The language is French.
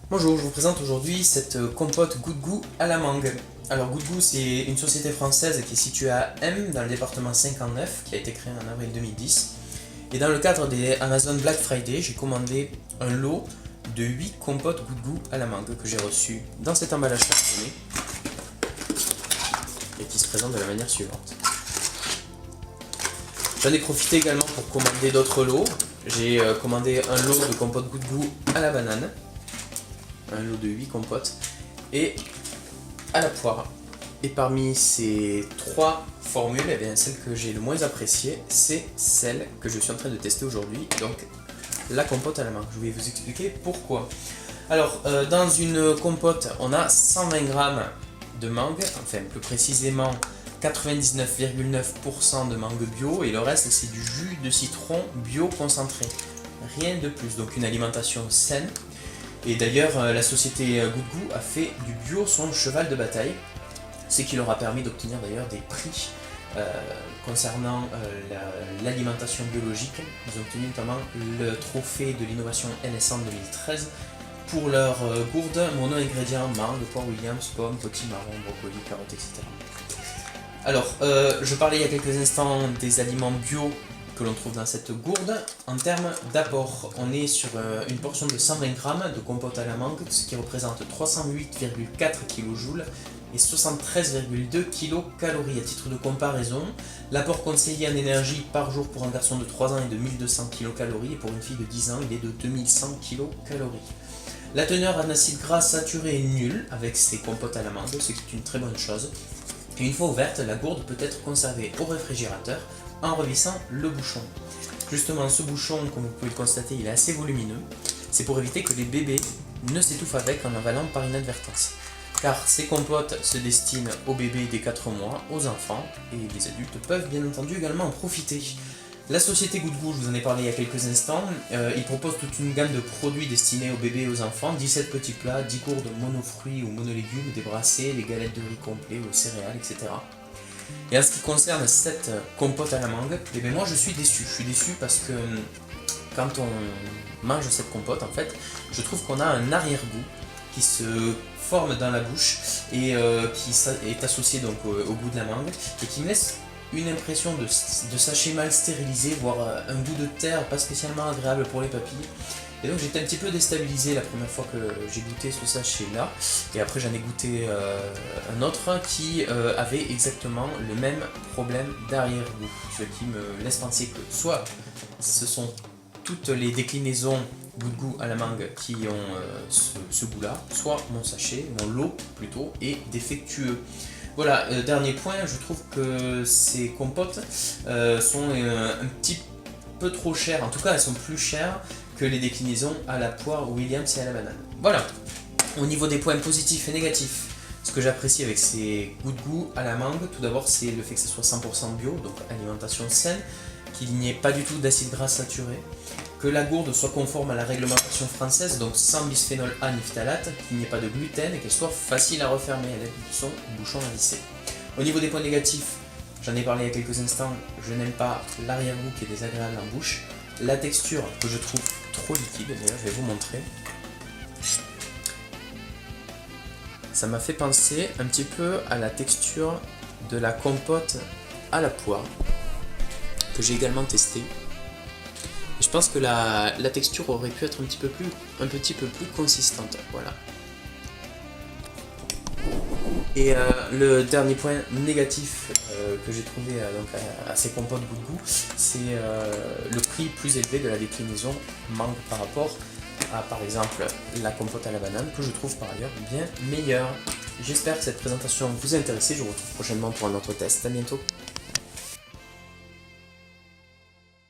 Bonjour, je vous présente aujourd'hui cette compote Good Goût à la mangue. Alors Good Goût, c'est une société française qui est située à M dans le département 59, qui a été créée en avril 2010. Et dans le cadre des Amazon Black Friday, j'ai commandé un lot de 8 compotes Good Goût à la mangue que j'ai reçu dans cet emballage cartonné et qui se présente de la manière suivante. J'en ai profité également pour commander d'autres lots. J'ai commandé un lot de compote Good Goût à la banane, un lot de 8 compotes, et à la poire. Et parmi ces 3 formules, eh bien, celle que j'ai le moins appréciée, c'est celle que je suis en train de tester aujourd'hui, donc la compote à la mangue. Je vais vous expliquer pourquoi. Alors, dans une compote, on a 120 g de mangue, enfin plus précisément 99,9% de mangue bio, et le reste c'est du jus de citron bio concentré. Rien de plus, donc une alimentation saine. Et d'ailleurs, la société Good Goût a fait du bio son cheval de bataille, ce qui leur a permis d'obtenir d'ailleurs des prix concernant l'alimentation biologique. Ils ont obtenu notamment le trophée de l'innovation NSA en 2013 pour leurs gourdes mono-ingrédients mangue, poire Williams, pomme, potimarron, brocoli, carottes, etc. Alors, je parlais il y a quelques instants des aliments bio que l'on trouve dans cette gourde. En termes d'apport, on est sur une portion de 120 g de compote à la mangue, ce qui représente 308,4 kJ et 73,2 kcal. À titre de comparaison, l'apport conseillé en énergie par jour pour un garçon de 3 ans est de 1200 kcal et pour une fille de 10 ans, il est de 2100 kcal. La teneur en acides gras saturés est nulle avec ces compotes à la mangue, ce qui est une très bonne chose. Et une fois ouverte, la gourde peut être conservée au réfrigérateur en revissant le bouchon. Justement, ce bouchon, comme vous pouvez le constater, il est assez volumineux. C'est pour éviter que les bébés ne s'étouffent avec en avalant par inadvertance. Car ces compotes se destinent aux bébés dès 4 mois, aux enfants, et les adultes peuvent bien entendu également en profiter. La société Good Goût, je vous en ai parlé il y a quelques instants, il propose toute une gamme de produits destinés aux bébés et aux enfants, 17 petits plats, 10 gourdes monofruits ou monolégumes, des brassées, les galettes de riz complet aux céréales, etc. Et en ce qui concerne cette compote à la mangue, eh bien moi je suis déçu. Je suis déçu parce que quand on mange cette compote, en fait, je trouve qu'on a un arrière-goût qui se forme dans la bouche et qui est associé donc au goût de la mangue et qui me laisse une impression de sachet mal stérilisé, voire un goût de terre pas spécialement agréable pour les papilles. Et donc j'étais un petit peu déstabilisé la première fois que j'ai goûté ce sachet là, et après j'en ai goûté un autre qui avait exactement le même problème d'arrière-goût, ce qui me laisse penser que soit ce sont toutes les déclinaisons Good Goût à la mangue qui ont ce goût là, soit mon sachet, mon lot plutôt, est défectueux. Voilà, dernier point, je trouve que ces compotes sont un petit peu trop chères, en tout cas elles sont plus chères que les déclinaisons à la poire Williams et à la banane. Voilà, au niveau des points positifs et négatifs, ce que j'apprécie avec ces Good Goût à la mangue, tout d'abord c'est le fait que ce soit 100% bio, donc alimentation saine, qu'il n'y ait pas du tout d'acides gras saturés, que la gourde soit conforme à la réglementation française, donc sans bisphénol A ni phtalate, qu'il n'y ait pas de gluten et qu'elle soit facile à refermer à l'aide de son bouchon à visser. Au niveau des points négatifs, j'en ai parlé il y a quelques instants, je n'aime pas l'arrière-goût qui est désagréable en bouche, la texture que je trouve trop liquide, d'ailleurs je vais vous montrer. Ça m'a fait penser un petit peu à la texture de la compote à la poire, que j'ai également testé. Je pense que la texture aurait pu être un petit peu plus consistante, voilà. Et le dernier point négatif que j'ai trouvé donc à ces compotes Good Goût, c'est le prix plus élevé de la déclinaison mangue par rapport à par exemple la compote à la banane, que je trouve par ailleurs bien meilleure. J'espère que cette présentation vous a intéressé, je vous retrouve prochainement pour un autre test, à bientôt.